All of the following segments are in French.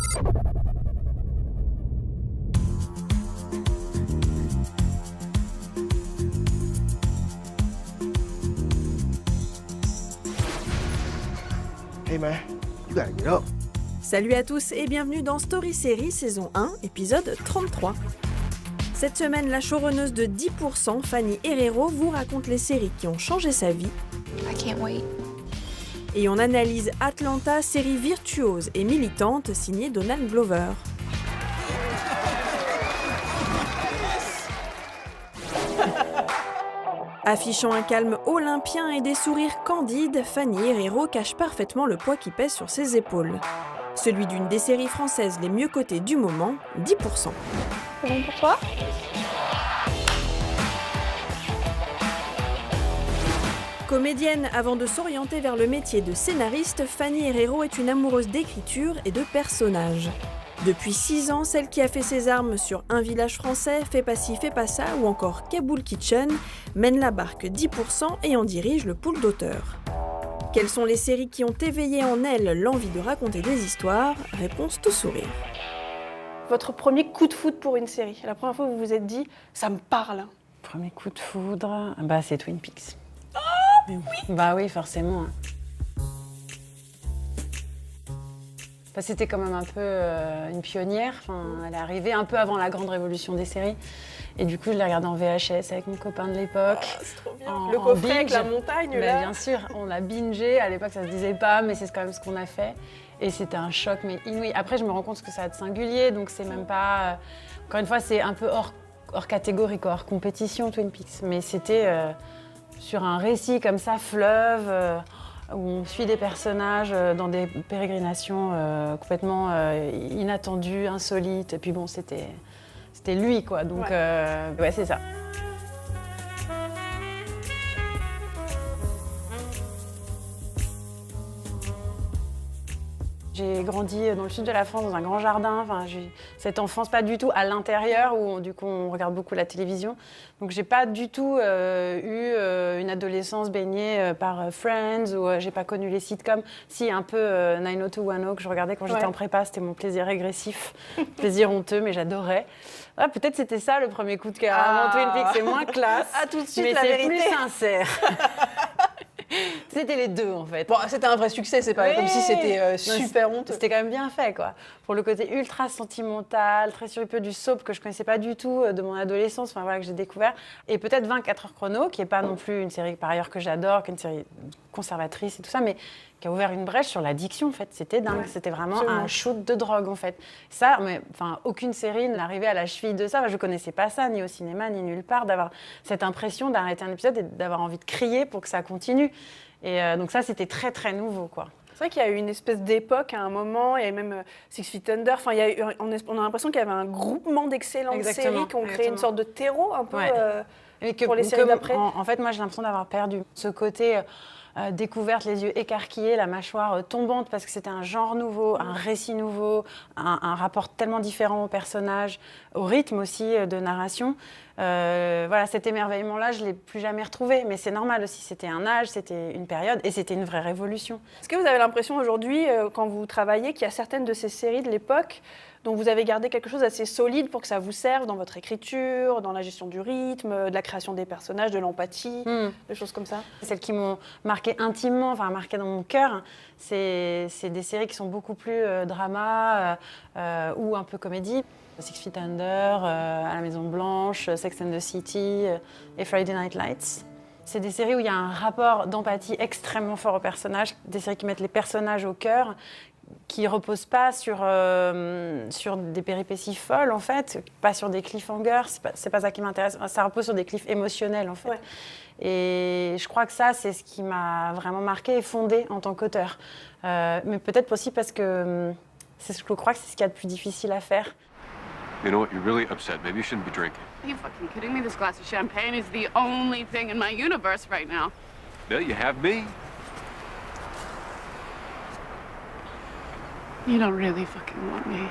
Hey man, you gotta get up. Salut à tous et bienvenue dans Story Série saison 1, épisode 33. Cette semaine, la showrunneuse de 10%, Fanny Herrero, vous raconte les séries qui ont changé sa vie. I can't wait. Et on analyse Atlanta, série virtuose et militante signée Donald Glover. Affichant un calme olympien et des sourires candides, Fanny Herrero cache parfaitement le poids qui pèse sur ses épaules. Celui d'une des séries françaises les mieux cotées du moment, 10%. C'est bon pour toi? Comédienne avant de s'orienter vers le métier de scénariste, Fanny Herrero est une amoureuse d'écriture et de personnages. Depuis 6 ans, celle qui a fait ses armes sur Un village français, Fais pas ci, fais pas ça ou encore Kaboul Kitchen mène la barque 10% et en dirige le pool d'auteurs. Quelles sont les séries qui ont éveillé en elle l'envie de raconter des histoires? Réponse tout sourire. Votre premier coup de foudre pour une série, la première fois où vous vous êtes dit « ça me parle ». Premier coup de foudre, c'est Twin Peaks. Oh oui. Bah oui, forcément. C'était quand même un peu une pionnière. Elle est arrivée un peu avant la grande révolution des séries. Et du coup, je l'ai regardée en VHS avec mon copain de l'époque. C'est trop bien. Le coffret avec la montagne, là. Bien sûr, on l'a bingé. À l'époque, ça se disait pas, mais c'est quand même ce qu'on a fait. Et c'était un choc, mais inouï. Après, je me rends compte que ça a de singulier, donc c'est même pas... Encore une fois, c'est un peu hors catégorie, hors compétition, Twin Peaks. Mais c'était sur un récit comme ça, fleuve... où on suit des personnages dans des pérégrinations complètement inattendues, insolites. Et puis bon, c'était lui, quoi. Donc, ouais, c'est ça. J'ai grandi dans le sud de la France, dans un grand jardin. J'ai cette enfance pas du tout à l'intérieur, où du coup on regarde beaucoup la télévision. Donc j'ai pas du tout eu une adolescence baignée par Friends, ou j'ai pas connu les sitcoms. Si, un peu 90210 que je regardais quand j'étais en prépa, c'était mon plaisir régressif, plaisir honteux, mais j'adorais. Ah, peut-être c'était ça le premier coup de cœur. Avant Twin Peaks, c'est moins classe, tout de suite, mais la c'est vérité. plus sincère. C'était les deux, en fait. Bon, c'était un vrai succès, c'est pas comme si c'était super honteux. C'était quand même bien fait, quoi. Pour le côté ultra sentimental, très sur un peu du soap que je connaissais pas du tout de mon adolescence, que j'ai découvert. Et peut-être 24 heures chrono, qui est pas non plus une série par ailleurs que j'adore, qui est une série conservatrice et tout ça, mais qui a ouvert une brèche sur l'addiction, en fait. C'était dingue, c'était vraiment un shoot de drogue, en fait. Ça, aucune série n'arrivait à la cheville de ça. Je connaissais pas ça, ni au cinéma, ni nulle part, d'avoir cette impression d'arrêter un épisode et d'avoir envie de crier pour que ça continue. Et donc ça, c'était très, très nouveau, quoi. C'est vrai qu'il y a eu une espèce d'époque à un moment, il y a eu même Six Feet Under, on a l'impression qu'il y avait un groupement d'excellentes séries qui ont créé une sorte de terreau un peu pour les séries d'après. En fait, moi, j'ai l'impression d'avoir perdu ce côté... découverte, les yeux écarquillés, la mâchoire tombante, parce que c'était un genre nouveau, un récit nouveau, un rapport tellement différent au personnage, au rythme aussi de narration. Cet émerveillement-là, je ne l'ai plus jamais retrouvé, mais c'est normal aussi, c'était un âge, c'était une période, et c'était une vraie révolution. Est-ce que vous avez l'impression aujourd'hui, quand vous travaillez, qu'il y a certaines de ces séries de l'époque dont vous avez gardé quelque chose d'assez solide pour que ça vous serve dans votre écriture, dans la gestion du rythme, de la création des personnages, de l'empathie, des choses comme ça? Celles qui m'ont marqué intimement, marqué dans mon cœur, c'est des séries qui sont beaucoup plus drama ou un peu comédie. Six Feet Under, À la Maison Blanche, Sex and the City et Friday Night Lights. C'est des séries où il y a un rapport d'empathie extrêmement fort aux personnages, des séries qui mettent les personnages au cœur, qui ne repose pas sur des péripéties folles, en fait, pas sur des cliffhangers, c'est pas ça qui m'intéresse, ça repose sur des cliffs émotionnels, en fait. Ouais. Et je crois que ça, c'est ce qui m'a vraiment marqué et fondé en tant qu'auteur. Mais peut-être aussi parce que je crois que c'est ce qu'il y a de plus difficile à faire. You know what, you're really upset. Maybe you shouldn't be drinking. Are you fucking kidding me? This glass of champagne is the only thing in my universe right now. No, you have me. You don't really fucking want me.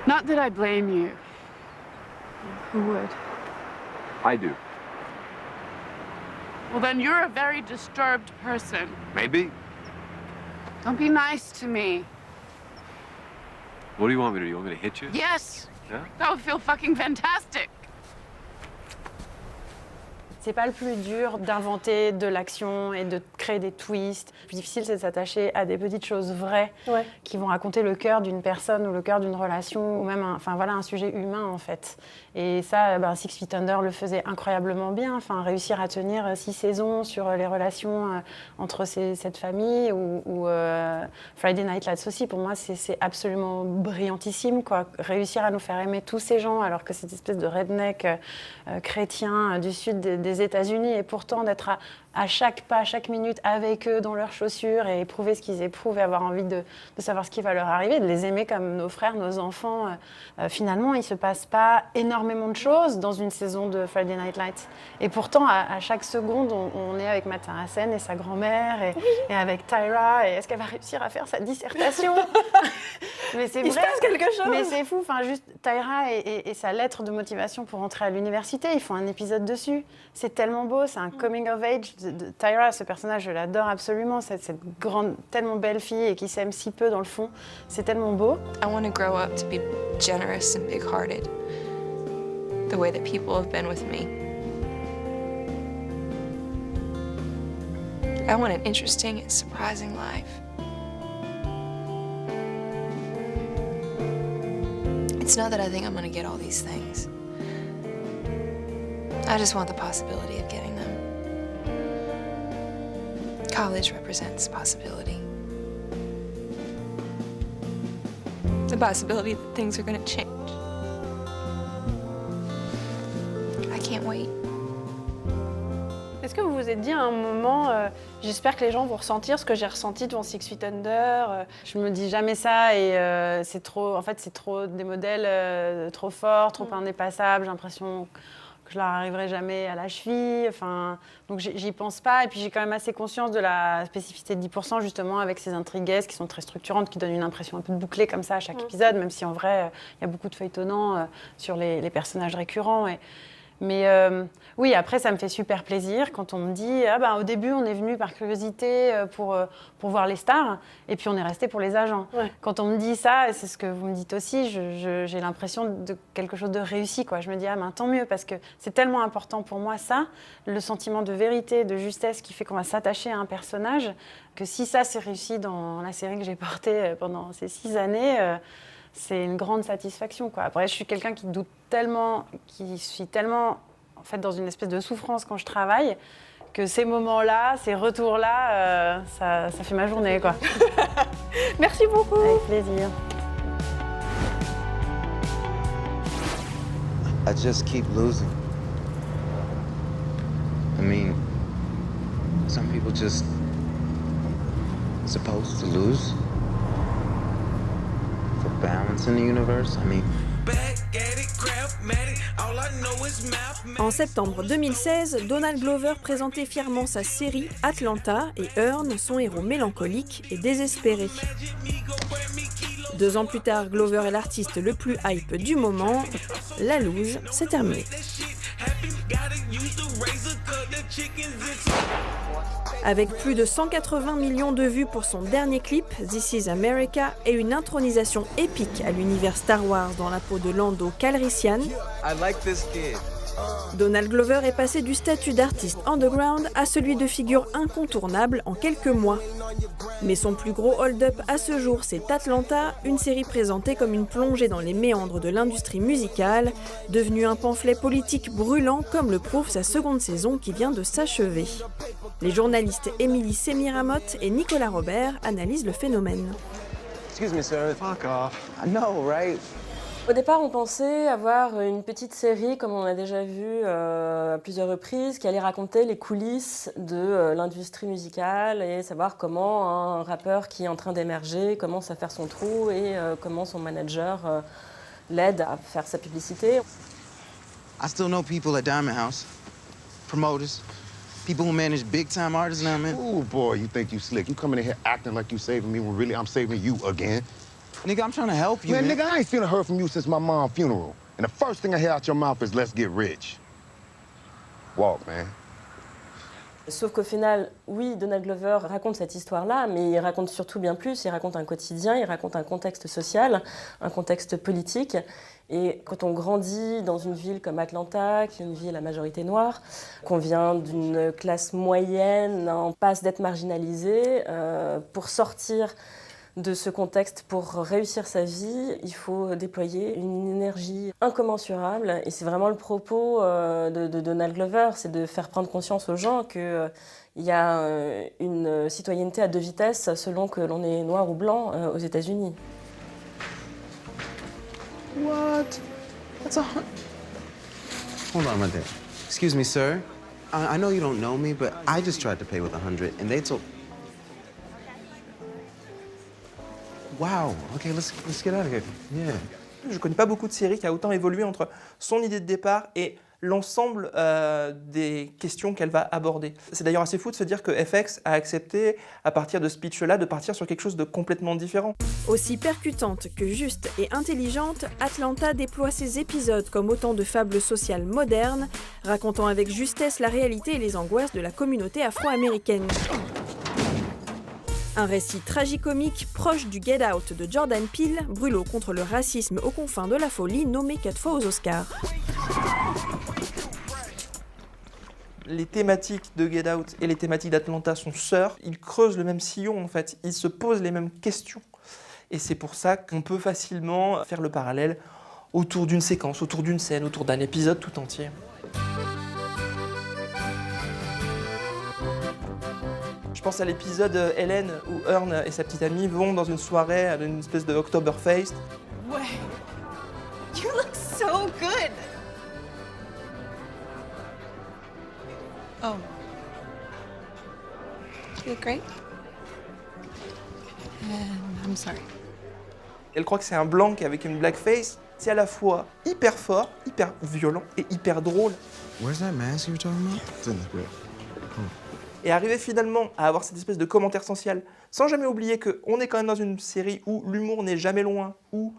Not that I blame you. Who would? I do. Well, then you're a very disturbed person. Maybe. Don't be nice to me. What do you want me to do? You want me to hit you? Yes. Yeah? That would feel fucking fantastic. C'est pas le plus dur d'inventer de l'action et de créer des twists. Le plus difficile, c'est de s'attacher à des petites choses vraies qui vont raconter le cœur d'une personne ou le cœur d'une relation ou même un sujet humain en fait. Et ça, Six Feet Under le faisait incroyablement bien. Réussir à tenir 6 saisons sur les relations entre cette famille ou Friday Night Lights aussi, pour moi, c'est absolument brillantissime, quoi. Réussir à nous faire aimer tous ces gens alors que cette espèce de redneck chrétien du sud des États-Unis et pourtant d'être à chaque pas, à chaque minute avec eux dans leurs chaussures et éprouver ce qu'ils éprouvent et avoir envie de savoir ce qui va leur arriver, de les aimer comme nos frères, nos enfants. Finalement, il ne se passe pas énormément de choses dans une saison de Friday Night Lights. Et pourtant, à chaque seconde, on est avec Matt Saracen et sa grand-mère et avec Tyra. Et est-ce qu'elle va réussir à faire sa dissertation? Mais c'est vrai. Il se passe quelque chose. Mais c'est fou. Juste Tyra et sa lettre de motivation pour entrer à l'université, ils font un épisode dessus. C'est tellement beau. C'est un coming of age de Tyra. Ce personnage, je l'adore absolument. Cette grande, tellement belle fille et qui s'aime si peu dans le fond. C'est tellement beau. I want to grow up to be generous and big-hearted, the way that people have been with me. I want an interesting and surprising life. It's not that I think I'm going to get all these things. I just want the possibility of getting them. College represents possibility. The possibility that things are going to change. I can't wait. Est-ce que vous vous êtes dit à un moment, j'espère que les gens vont ressentir ce que j'ai ressenti devant Six Feet Under Je me dis jamais ça et c'est trop des modèles trop forts, trop indépassables. J'ai l'impression que je leur arriverai jamais à la cheville. Donc j'y pense pas. Et puis j'ai quand même assez conscience de la spécificité de 10%, justement, avec ces intriguesques qui sont très structurantes, qui donnent une impression un peu bouclée comme ça à chaque épisode, même si en vrai, il y a beaucoup de feuilletonnants sur les personnages récurrents. Mais oui, après, ça me fait super plaisir quand on me dit au début, on est venu par curiosité pour voir les stars, et puis on est resté pour les agents. Ouais. Quand on me dit ça, et c'est ce que vous me dites aussi, j'ai l'impression de quelque chose de réussi, quoi. Je me dis, tant mieux, parce que c'est tellement important pour moi, ça, le sentiment de vérité, de justesse qui fait qu'on va s'attacher à un personnage, que si ça, c'est réussi dans la série que j'ai portée pendant ces 6 années... c'est une grande satisfaction, quoi. Après, je suis quelqu'un qui doute tellement, qui suis tellement en fait, dans une espèce de souffrance quand je travaille, que ces moments-là, ces retours-là, ça fait ma journée, quoi. Merci beaucoup. Avec plaisir. I just keep losing. I mean, some people just supposed to lose. For balance in the universe, I mean. En septembre 2016, Donald Glover présentait fièrement sa série Atlanta et Earn, son héros mélancolique et désespéré. 2 ans plus tard, Glover est l'artiste le plus hype du moment. La loose, c'est terminé. Avec plus de 180 millions de vues pour son dernier clip, This Is America, et une intronisation épique à l'univers Star Wars dans la peau de Lando Calrissian, Donald Glover est passé du statut d'artiste underground à celui de figure incontournable en quelques mois. Mais son plus gros hold-up à ce jour, c'est Atlanta, une série présentée comme une plongée dans les méandres de l'industrie musicale, devenue un pamphlet politique brûlant comme le prouve sa 2e saison qui vient de s'achever. Les journalistes Émilie Semiramoth et Nicolas Robert analysent le phénomène. Excuse me, sir. Fuck off. I know, right? Au départ, on pensait avoir une petite série, comme on a déjà vu à plusieurs reprises, qui allait raconter les coulisses de l'industrie musicale et savoir comment un rappeur qui est en train d'émerger commence à faire son trou et comment son manager l'aide à faire sa publicité. I still know people at Diamond House, promoters, people who manage big-time artists now, man. Ooh, boy, you think you slick. You coming in here acting like you saving me when really I'm saving you again. Nigga, I'm trying to help you, man. Nigga, I ain't feeling heard from you since my mom's funeral. And the first thing I hear out your mouth is, let's get rich. Walk, man. Sauf qu'au final, oui, Donald Glover raconte cette histoire-là, mais il raconte surtout bien plus. Il raconte un quotidien, il raconte un contexte social, un contexte politique. Et quand on grandit dans une ville comme Atlanta, qui est une ville à majorité noire, qu'on vient d'une classe moyenne, on passe d'être marginalisé, pour sortir de ce contexte, pour réussir sa vie, il faut déployer une énergie incommensurable. Et c'est vraiment le propos de Donald Glover, c'est de faire prendre conscience aux gens qu'il y a une citoyenneté à deux vitesses selon que l'on est noir ou blanc aux États-Unis. What? That's Hold on right there. Excuse me, sir. I know you don't know me, but I just tried to pay with 100, and they told... Wow. Okay, let's get out of here. Yeah. Je connais pas beaucoup de séries qui a autant évolué entre son idée de départ et l'ensemble des questions qu'elle va aborder. C'est d'ailleurs assez fou de se dire que FX a accepté, à partir de ce pitch-là, de partir sur quelque chose de complètement différent. Aussi percutante que juste et intelligente, Atlanta déploie ses épisodes comme autant de fables sociales modernes, racontant avec justesse la réalité et les angoisses de la communauté afro-américaine. Un récit tragicomique proche du Get Out de Jordan Peele, brûlot contre le racisme aux confins de la folie, nommé 4 fois aux Oscars. Les thématiques de Get Out et les thématiques d'Atlanta sont sœurs. Ils creusent le même sillon en fait, ils se posent les mêmes questions. Et c'est pour ça qu'on peut facilement faire le parallèle autour d'une séquence, autour d'une scène, autour d'un épisode tout entier. Je pense à l'épisode Helen où Earn et sa petite amie vont dans une soirée, une espèce de Oktoberfest. Ouais. You look so good. Oh. You look great. I'm sorry. Elle croit que c'est un blanc avec une blackface. C'est à la fois hyper fort, hyper violent et hyper drôle. Where's that mask you were talking about? It's in the script. Et arriver finalement à avoir cette espèce de commentaire social, sans jamais oublier qu'on est quand même dans une série où l'humour n'est jamais loin, où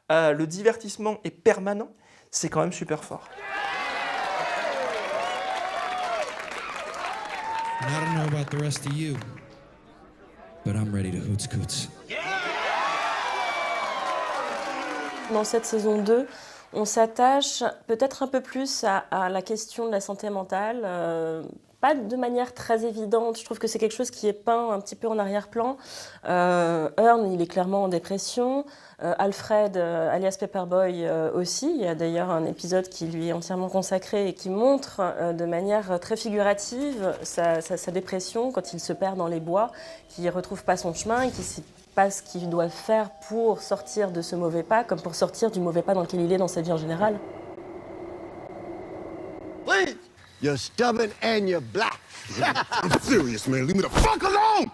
le divertissement est permanent, c'est quand même super fort. And I don't know about the rest of you, but I'm ready to hoots coots. Dans cette saison 2, on s'attache peut-être un peu plus à la question de la santé mentale, pas de manière très évidente. Je trouve que c'est quelque chose qui est peint un petit peu en arrière-plan. Earn, il est clairement en dépression. Alfred, alias Paperboy, aussi. Il y a d'ailleurs un épisode qui lui est entièrement consacré et qui montre de manière très figurative sa dépression quand il se perd dans les bois, qu'il ne retrouve pas son chemin et qu'il ne sait pas ce qu'il doit faire pour sortir de ce mauvais pas, comme pour sortir du mauvais pas dans lequel il est dans sa vie en général. Please! You're stubborn and you're black. I'm serious, man. Leave me the fuck alone!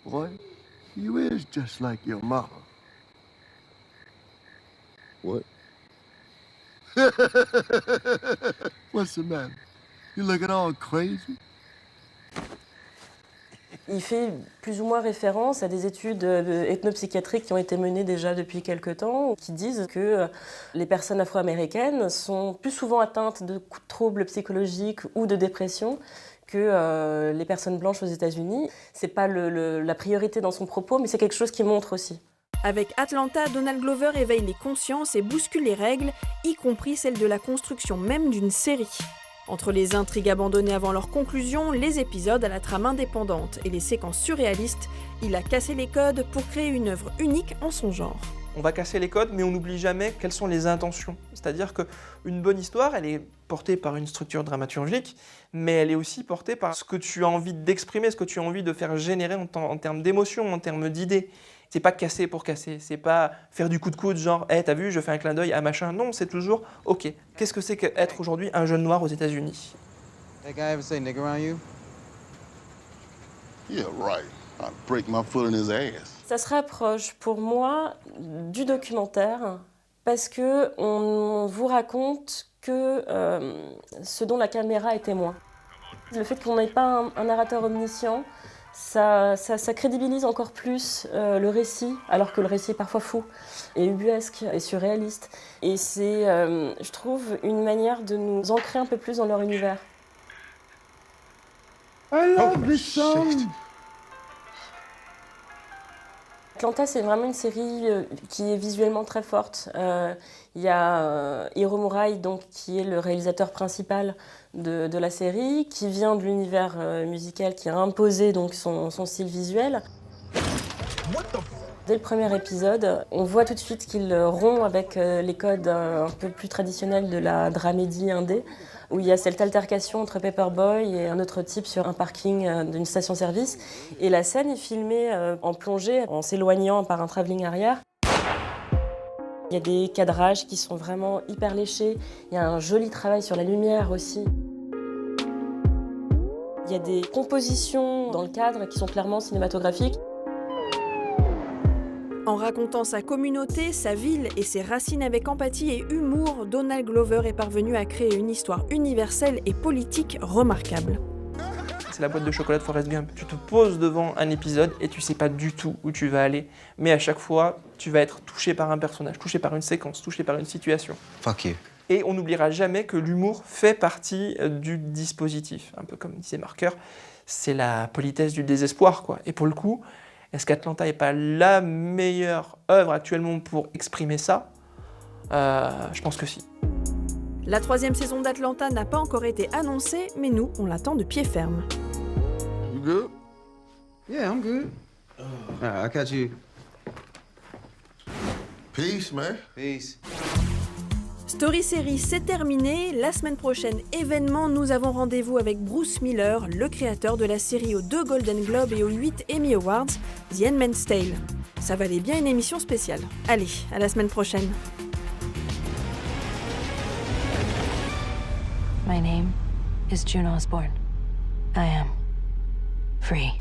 Boy, you is just like your mama. What? What's the matter? You looking all crazy? Il fait plus ou moins référence à des études ethnopsychiatriques qui ont été menées déjà depuis quelque temps, qui disent que les personnes afro-américaines sont plus souvent atteintes de troubles psychologiques ou de dépression que les personnes blanches aux États-Unis. C'est pas la priorité dans son propos, mais c'est quelque chose qui montre aussi. Avec Atlanta, Donald Glover éveille les consciences et bouscule les règles, y compris celles de la construction même d'une série. Entre les intrigues abandonnées avant leur conclusion, les épisodes à la trame indépendante et les séquences surréalistes, il a cassé les codes pour créer une œuvre unique en son genre. On va casser les codes, mais on n'oublie jamais quelles sont les intentions. C'est-à-dire qu'une bonne histoire, elle est portée par une structure dramaturgique, mais elle est aussi portée par ce que tu as envie d'exprimer, ce que tu as envie de faire générer en termes d'émotions, en termes d'idées. C'est pas casser pour casser, c'est pas faire du coup de coude, genre « Hey, t'as vu, je fais un clin d'œil à machin ». Non, c'est toujours « Ok, qu'est-ce que c'est qu'être aujourd'hui un jeune noir aux États-Unis » That guy ever say nigger around you? Yeah, right. I'd break my foot in his ass. Ça se rapproche pour moi du documentaire parce que on vous raconte que ce dont la caméra est témoin. Le fait qu'on n'ait pas un narrateur omniscient, Ça crédibilise encore plus le récit, alors que le récit est parfois fou et ubuesque et surréaliste. Et c'est, je trouve, une manière de nous ancrer un peu plus dans leur univers. I love this song. Atlanta, c'est vraiment une série qui est visuellement très forte. Il y a Hiro Murai, donc, qui est le réalisateur principal de la série, qui vient de l'univers musical, qui a imposé donc, son style visuel. Dès le premier épisode, on voit tout de suite qu'il rompt avec les codes un peu plus traditionnels de la dramédie indé, où il y a cette altercation entre Paperboy et un autre type sur un parking d'une station-service. Et la scène est filmée en plongée, en s'éloignant par un travelling arrière. Il y a des cadrages qui sont vraiment hyper léchés. Il y a un joli travail sur la lumière aussi. Il y a des compositions dans le cadre qui sont clairement cinématographiques. En racontant sa communauté, sa ville et ses racines avec empathie et humour, Donald Glover est parvenu à créer une histoire universelle et politique remarquable. C'est la boîte de chocolat de Forrest Gump. Tu te poses devant un épisode et tu sais pas du tout où tu vas aller. Mais à chaque fois, tu vas être touché par un personnage, touché par une séquence, touché par une situation. Fuck you. Et on n'oubliera jamais que l'humour fait partie du dispositif. Un peu comme disait Marker, c'est la politesse du désespoir, quoi. Et pour le coup, est-ce qu'Atlanta n'est pas la meilleure œuvre actuellement pour exprimer ça ? Je pense que si. La 3e saison d'Atlanta n'a pas encore été annoncée, mais nous, on l'attend de pied ferme. You good? Yeah, I'm good. I catch you. Peace, man. Peace. Story Série, c'est terminé. La semaine prochaine, événement, nous avons rendez-vous avec Bruce Miller, le créateur de la série aux 2 Golden Globes et aux 8 Emmy Awards, The Handmaid's Tale. Ça valait bien une émission spéciale. Allez, à la semaine prochaine. My name is June Osborne. I am free.